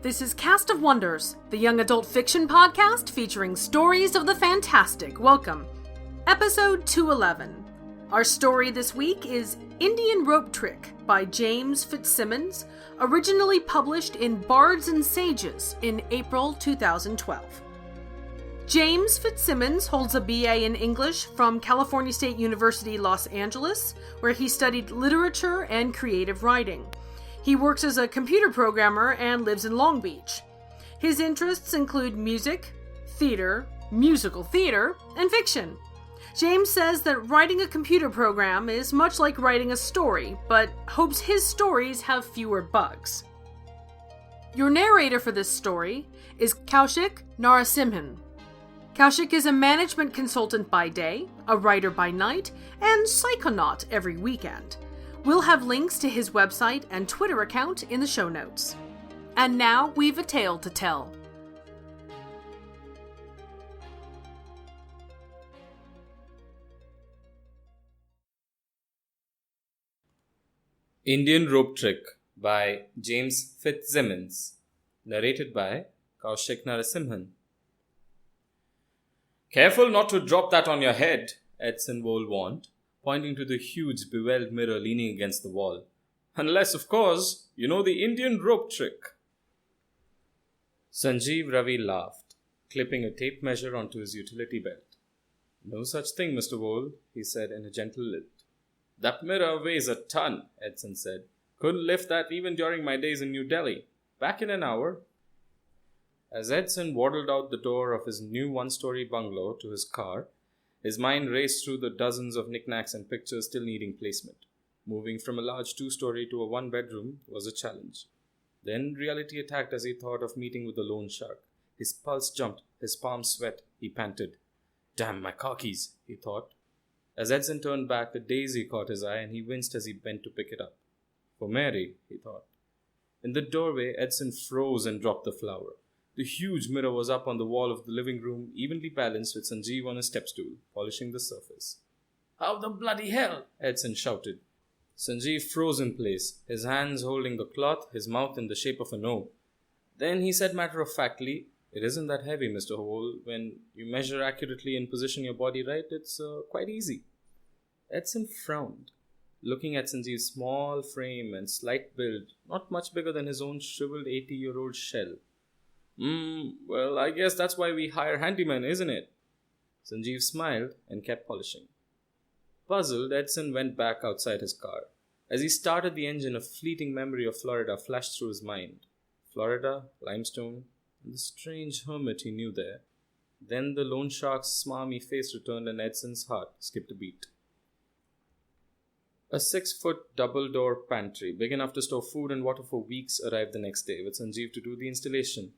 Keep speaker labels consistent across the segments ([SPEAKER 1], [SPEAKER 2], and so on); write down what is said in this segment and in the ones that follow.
[SPEAKER 1] This is Cast of Wonders, the young adult fiction podcast featuring stories of the fantastic. Welcome. Episode 211. Our story this week is Indian Rope Trick by James Fitzsimmons, originally published in Bards and Sages in April 2012. James Fitzsimmons holds a BA in English from California State University, Los Angeles, where he studied literature and creative writing. He works as a computer programmer and lives in Long Beach. His interests include music, theater, musical theater, and fiction. James says that writing a computer program is much like writing a story, but hopes his stories have fewer bugs. Your narrator for this story is Kaushik Narasimhan. Kaushik is a management consultant by day, a writer by night, and psychonaut every weekend. We'll have links to his website and Twitter account in the show notes. And now we've a tale to tell.
[SPEAKER 2] Indian Rope Trick by James Fitzsimmons. Narrated by Kaushik Narasimhan. "Careful not to drop that on your head," Edson Wohl warned, pointing to the huge bewelled mirror leaning against the wall. "Unless, of course, you know the Indian rope trick." Sanjeev Ravi laughed, clipping a tape measure onto his utility belt. "No such thing, Mr. Wohl," he said in a gentle lilt. "That mirror weighs a ton," Edson said. "Couldn't lift that even during my days in New Delhi. Back in an hour." As Edson waddled out the door of his new one-story bungalow to his car, his mind raced through the dozens of knickknacks and pictures still needing placement. Moving from a large two-story to a one-bedroom was a challenge. Then reality attacked as he thought of meeting with the loan shark. His pulse jumped, his palms sweat, he panted. "Damn my car keys," he thought. As Edson turned back, a daisy caught his eye and he winced as he bent to pick it up. For Mary, he thought. In the doorway, Edson froze and dropped the flower. The huge mirror was up on the wall of the living room, evenly balanced with Sanjeev on a step stool, polishing the surface. "How the bloody hell?" Edson shouted. Sanjeev froze in place, his hands holding the cloth, his mouth in the shape of an O. Then he said matter-of-factly, "It isn't that heavy, Mr. Wohl. When you measure accurately and position your body right, it's quite easy." Edson frowned, looking at Sanjeev's small frame and slight build, not much bigger than his own shriveled 80-year-old shell. Well, I guess that's why we hire handymen, isn't it?" Sanjeev smiled and kept polishing. Puzzled, Edson went back outside his car. As he started the engine, a fleeting memory of Florida flashed through his mind. Florida, limestone, and the strange hermit he knew there. Then the loan shark's smarmy face returned and Edson's heart skipped a beat. A 6-foot double-door pantry, big enough to store food and water for weeks, arrived the next day, with Sanjeev to do the installation.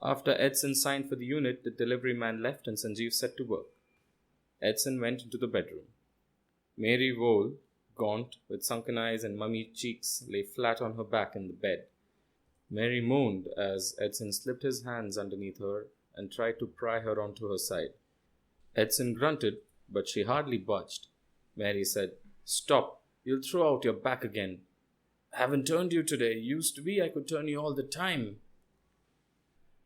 [SPEAKER 2] After Edson signed for the unit, the delivery man left and Sanjeev set to work. Edson went into the bedroom. Mary Wohl, gaunt, with sunken eyes and mummy cheeks, lay flat on her back in the bed. Mary moaned as Edson slipped his hands underneath her and tried to pry her onto her side. Edson grunted, but she hardly budged. Mary said, "Stop, you'll throw out your back again." "Haven't turned you today. Used to be I could turn you all the time."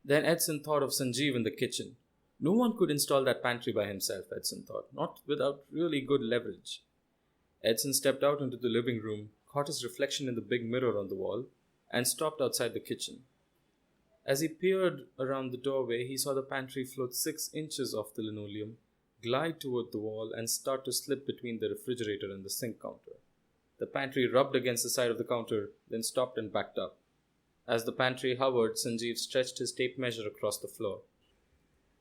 [SPEAKER 2] Then Edson thought of Sanjeev in the kitchen. No one could install that pantry by himself, Edson thought, not without really good leverage. Edson stepped out into the living room, caught his reflection in the big mirror on the wall, and stopped outside the kitchen. As he peered around the doorway, he saw the pantry float 6 inches off the linoleum, glide toward the wall, and start to slip between the refrigerator and the sink counter. The pantry rubbed against the side of the counter, then stopped and backed up. As the pantry hovered, Sanjeev stretched his tape measure across the floor.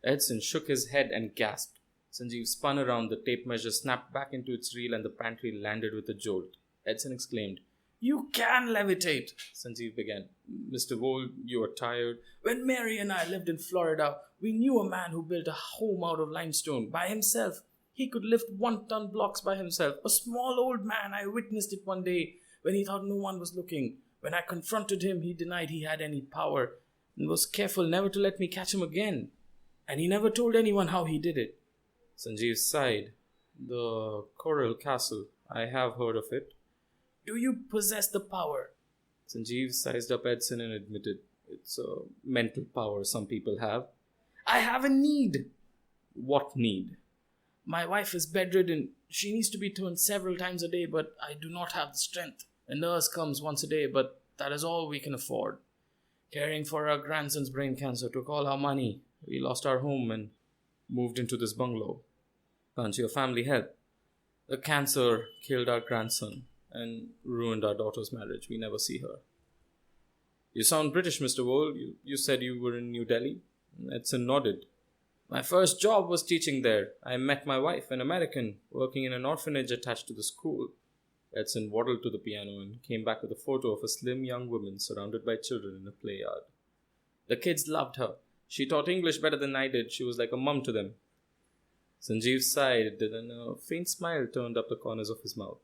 [SPEAKER 2] Edson shook his head and gasped. Sanjeev spun around, the tape measure snapped back into its reel and the pantry landed with a jolt. Edson exclaimed, "You can levitate!" Sanjeev began. "Mr. Wohl, you are tired. When Mary and I lived in Florida, we knew a man who built a home out of limestone by himself. He could lift 1-ton blocks by himself. A small old man. I witnessed it one day when he thought no one was looking. When I confronted him, he denied he had any power and was careful never to let me catch him again. And he never told anyone how he did it." Sanjeev sighed. "The Coral Castle. I have heard of it." "Do you possess the power?" Sanjeev sized up Edson and admitted, It's a mental power some people have. I have a need. What need? My wife is bedridden. She needs to be turned several times a day, but I do not have the strength. A nurse comes once a day, but that is all we can afford. Caring for our grandson's brain cancer took all our money. We lost our home and moved into this bungalow. Can't your family help? The cancer killed our grandson and ruined our daughter's marriage. We never see her. You sound British, Mr. Wole. You said you were in New Delhi? Edson nodded. My first job was teaching there. I met my wife, an American, working in an orphanage attached to the school. Edson waddled to the piano and came back with a photo of a slim young woman surrounded by children in a play yard. The kids loved her. She taught English better than I did. She was like a mum to them. Sanjeev sighed, and a faint smile turned up the corners of his mouth.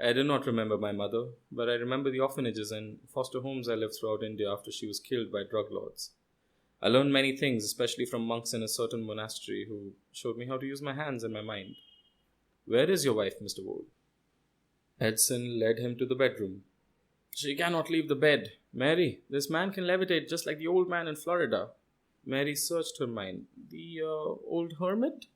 [SPEAKER 2] I do not remember my mother, but I remember the orphanages and foster homes I lived throughout India after she was killed by drug lords. I learned many things, especially from monks in a certain monastery who showed me how to use my hands and my mind. Where is your wife, Mr. Wole? Edson led him to the bedroom. She cannot leave the bed. Mary, this man can levitate just like the old man in Florida. Mary searched her mind. The old hermit?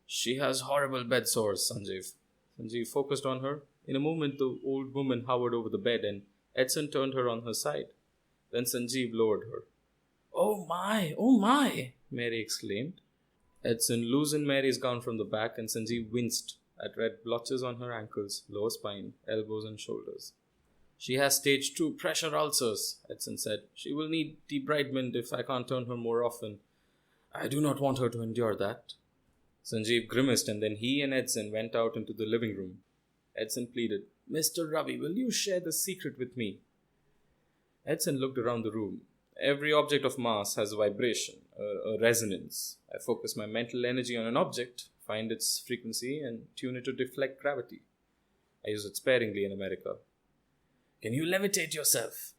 [SPEAKER 2] She has horrible bed sores, Sanjeev. Sanjeev focused on her. In a moment, the old woman hovered over the bed and Edson turned her on her side. Then Sanjeev lowered her. Oh my, Mary exclaimed. Edson loosened Mary's gown from the back and Sanjeev winced at red blotches on her ankles, lower spine, elbows and shoulders. She has stage 2 pressure ulcers, Edson said. She will need debridement if I can't turn her more often. I do not want her to endure that. Sanjeev grimaced and then he and Edson went out into the living room. Edson pleaded, Mr. Ravi, will you share the secret with me? Edson looked around the room. Every object of mass has a vibration, a resonance. I focus my mental energy on an object, find its frequency, and tune it to deflect gravity. I use it sparingly in America. Can you levitate yourself?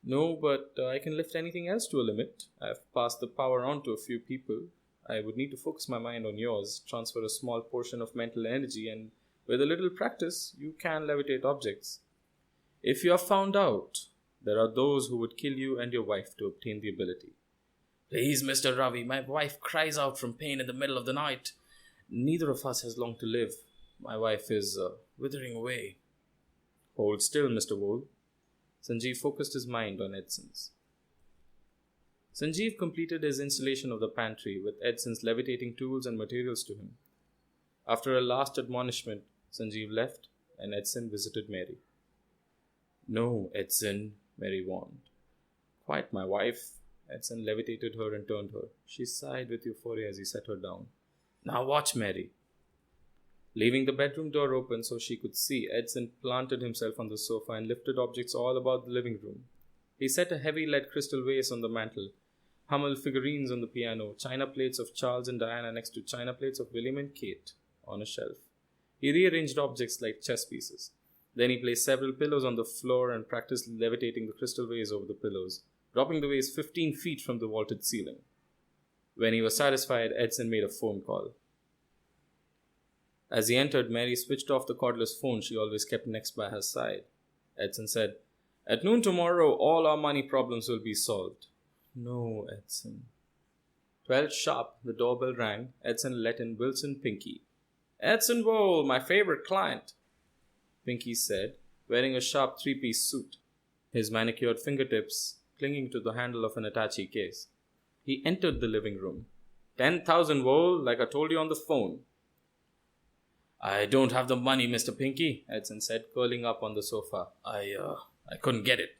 [SPEAKER 2] No, but I can lift anything else to a limit. I've passed the power on to a few people. I would need to focus my mind on yours, transfer a small portion of mental energy, and with a little practice, you can levitate objects. If you are found out, there are those who would kill you and your wife to obtain the ability. Please, Mr. Ravi, my wife cries out from pain in the middle of the night. Neither of us has long to live. My wife is withering away. Hold still, Mr. Wole. Sanjeev focused his mind on Edson's. Sanjeev completed his installation of the pantry with Edson's levitating tools and materials to him. After a last admonishment, Sanjeev left and Edson visited Mary. No, Edson, Mary warned. Quiet, my wife. Edson levitated her and turned her. She sighed with euphoria as he set her down. Now watch, Mary. Leaving the bedroom door open so she could see, Edson planted himself on the sofa and lifted objects all about the living room. He set a heavy lead crystal vase on the mantel, Hummel figurines on the piano, china plates of Charles and Diana next to china plates of William and Kate on a shelf. He rearranged objects like chess pieces. Then he placed several pillows on the floor and practiced levitating the crystal vase over the pillows, dropping the vase 15 feet from the vaulted ceiling. When he was satisfied, Edson made a phone call. As he entered, Mary switched off the cordless phone she always kept next by her side. Edson said, At noon tomorrow, all our money problems will be solved. No, Edson. 12 sharp, the doorbell rang. Edson let in Wilson Pinky. Edson Wole, my favorite client, Pinky said, wearing a sharp 3-piece suit, his manicured fingertips clinging to the handle of an Attache case. He entered the living room. 10,000, Wole, like I told you on the phone. I don't have the money, Mr. Pinky, Edson said, curling up on the sofa. I couldn't get it.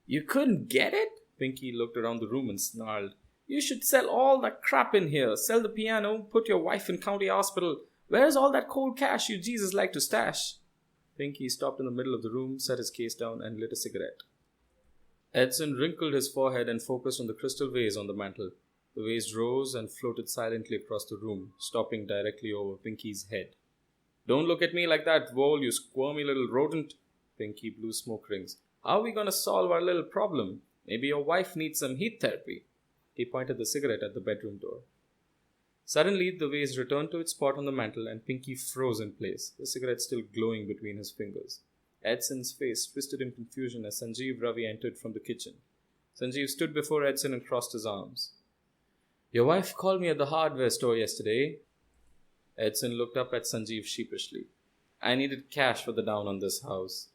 [SPEAKER 2] You couldn't get it? Pinky looked around the room and snarled. You should sell all that crap in here. Sell the piano, put your wife in county hospital. Where's all that cold cash you Jesus like to stash? Pinky stopped in the middle of the room, set his case down, and lit a cigarette. Edson wrinkled his forehead and focused on the crystal vase on the mantel. The vase rose and floated silently across the room, stopping directly over Pinky's head. Don't look at me like that, Wole, you squirmy little rodent. Pinky blew smoke rings. How are we going to solve our little problem? Maybe your wife needs some heat therapy. He pointed the cigarette at the bedroom door. Suddenly, the vase returned to its spot on the mantel and Pinky froze in place, the cigarette still glowing between his fingers. Edson's face twisted in confusion as Sanjeev Ravi entered from the kitchen. Sanjeev stood before Edson and crossed his arms. "Your wife called me at the hardware store yesterday." Edson looked up at Sanjeev sheepishly. "I needed cash for the down on this house."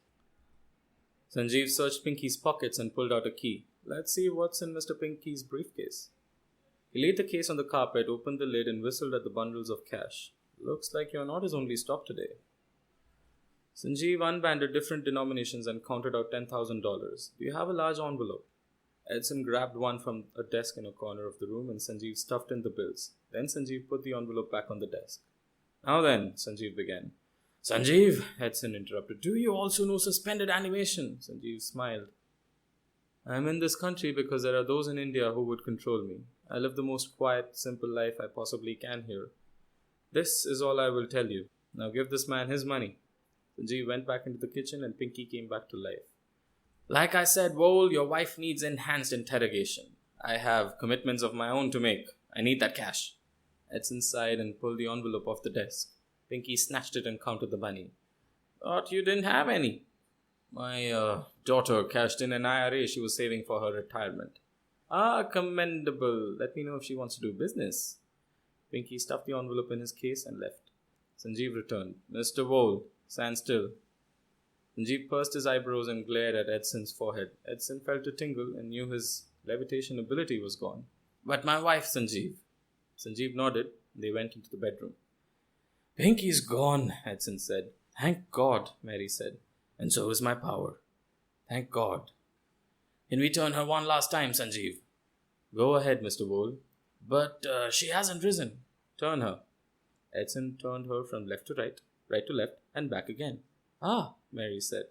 [SPEAKER 2] Sanjeev searched Pinky's pockets and pulled out a key. "Let's see what's in Mr. Pinky's briefcase." He laid the case on the carpet, opened the lid, and whistled at the bundles of cash. "Looks like you're not his only stock today." Sanjeev unbanded different denominations and counted out $10,000. "Do you have a large envelope?" Edson grabbed one from a desk in a corner of the room and Sanjeev stuffed in the bills. Then Sanjeev put the envelope back on the desk. "Now then," Sanjeev began. "Sanjeev," Edson interrupted, "do you also know suspended animation?" Sanjeev smiled. "I'm in this country because there are those in India who would control me. I live the most quiet, simple life I possibly can here. This is all I will tell you. Now give this man his money." Sanjeev went back into the kitchen and Pinky came back to life. "Like I said, Vole, your wife needs enhanced interrogation. I have commitments of my own to make. I need that cash." Edson sighed and pulled the envelope off the desk. Pinky snatched it and counted the money. "Thought you didn't have any." My daughter cashed in an IRA she was saving for her retirement." "Ah, commendable. Let me know if she wants to do business." Pinky stuffed the envelope in his case and left. Sanjeev returned. "Mr. Vole, stand still." Sanjeev pursed his eyebrows and glared at Edson's forehead. Edson felt a tingle and knew his levitation ability was gone. "But my wife, Sanjeev." Sanjeev nodded. They went into the bedroom. "Pinky's gone," Edson said. "Thank God," Mary said. "And so is my power. Thank God. Can we turn her one last time, Sanjeev?" "Go ahead, Mr. Vole." "But she hasn't risen." "Turn her." Edson turned her from left to right to left, and back again. "Ah," Mary said.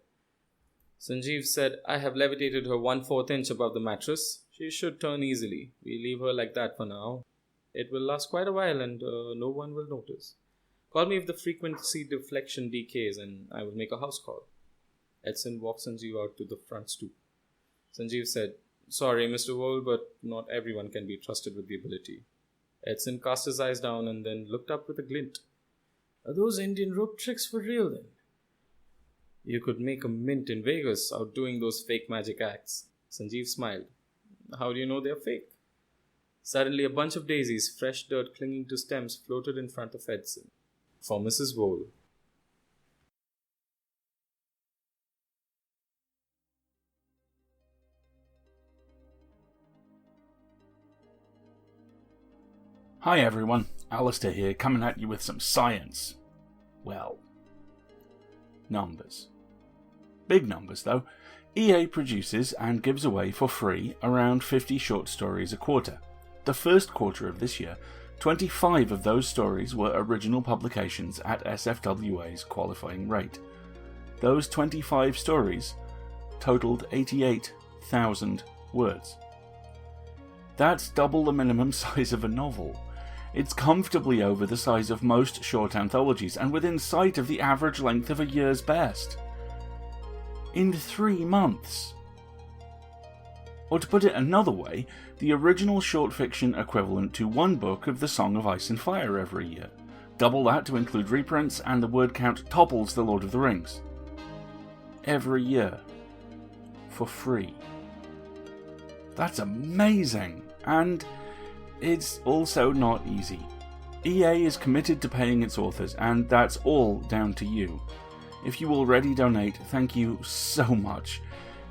[SPEAKER 2] Sanjeev said, "I have levitated her 1/4 inch above the mattress. She should turn easily. We leave her like that for now. It will last quite a while and no one will notice. Call me if the frequency deflection decays and I will make a house call." Edson walked Sanjeev out to the front stoop. Sanjeev said, "Sorry, Mr. Vole, but not everyone can be trusted with the ability." Edson cast his eyes down and then looked up with a glint. "Are those Indian rope tricks for real then?" "You could make a mint in Vegas outdoing those fake magic acts." Sanjeev smiled. "How do you know they're fake?" Suddenly, a bunch of daisies, fresh dirt clinging to stems, floated in front of Edson. For Mrs. Vole.
[SPEAKER 3] Hi everyone, Alistair here, coming at you with some science. Well, numbers. Big numbers though. EA produces and gives away for free around 50 short stories a quarter. The first quarter of this year, 25 of those stories were original publications at SFWA's qualifying rate. Those 25 stories totaled 88,000 words. That's double the minimum size of a novel. It's comfortably over the size of most short anthologies and within sight of the average length of a year's best. In 3 months. Or to put it another way, the original short fiction equivalent to 1 book of The Song of Ice and Fire every year. Double that to include reprints and the word count topples The Lord of the Rings. Every year. For free. That's amazing! And it's also not easy. EA is committed to paying its authors, and that's all down to you. If you already donate, thank you so much.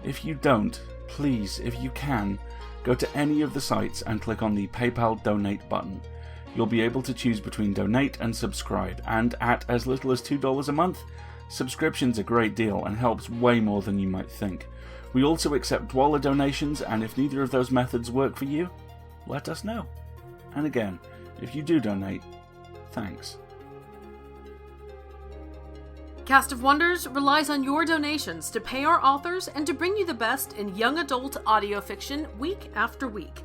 [SPEAKER 3] If you don't, please, if you can, go to any of the sites and click on the PayPal donate button. You'll be able to choose between donate and subscribe, and at as little as $2 a month, subscription's a great deal and helps way more than you might think. We also accept Dwoller donations, and if neither of those methods work for you, let us know. And again, if you do donate, thanks.
[SPEAKER 1] Cast of Wonders relies on your donations to pay our authors and to bring you the best in young adult audio fiction week after week.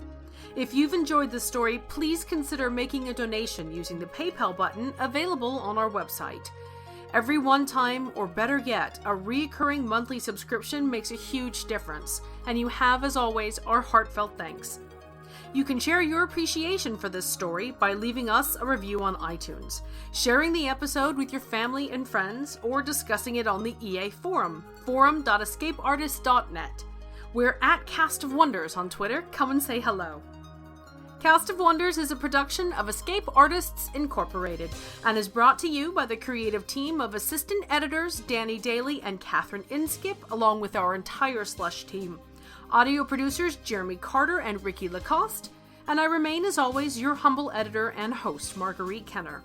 [SPEAKER 1] If you've enjoyed this story, please consider making a donation using the PayPal button available on our website. Every one-time, or better yet, a recurring monthly subscription makes a huge difference, and you have, as always, our heartfelt thanks. You can share your appreciation for this story by leaving us a review on iTunes, sharing the episode with your family and friends, or discussing it on the EA forum, forum.escapeartist.net. We're at Cast of Wonders on Twitter. Come and say hello. Cast of Wonders is a production of Escape Artists Incorporated and is brought to you by the creative team of assistant editors Danny Daly and Catherine Inskip, along with our entire Slush team. Audio producers Jeremy Carter and Ricky Lacoste, and I remain as always your humble editor and host, Marguerite Kenner.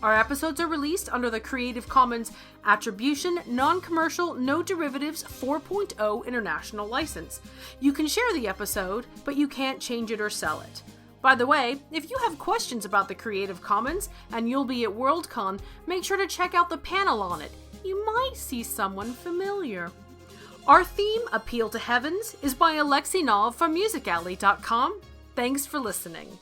[SPEAKER 1] Our episodes are released under the Creative Commons Attribution, Non-Commercial, No Derivatives 4.0 International License. You can share the episode, but you can't change it or sell it. By the way, if you have questions about the Creative Commons and you'll be at Worldcon, make sure to check out the panel on it. You might see someone familiar. Our theme, Appeal to Heavens, is by Alexei Nov from MusicAlley.com. Thanks for listening.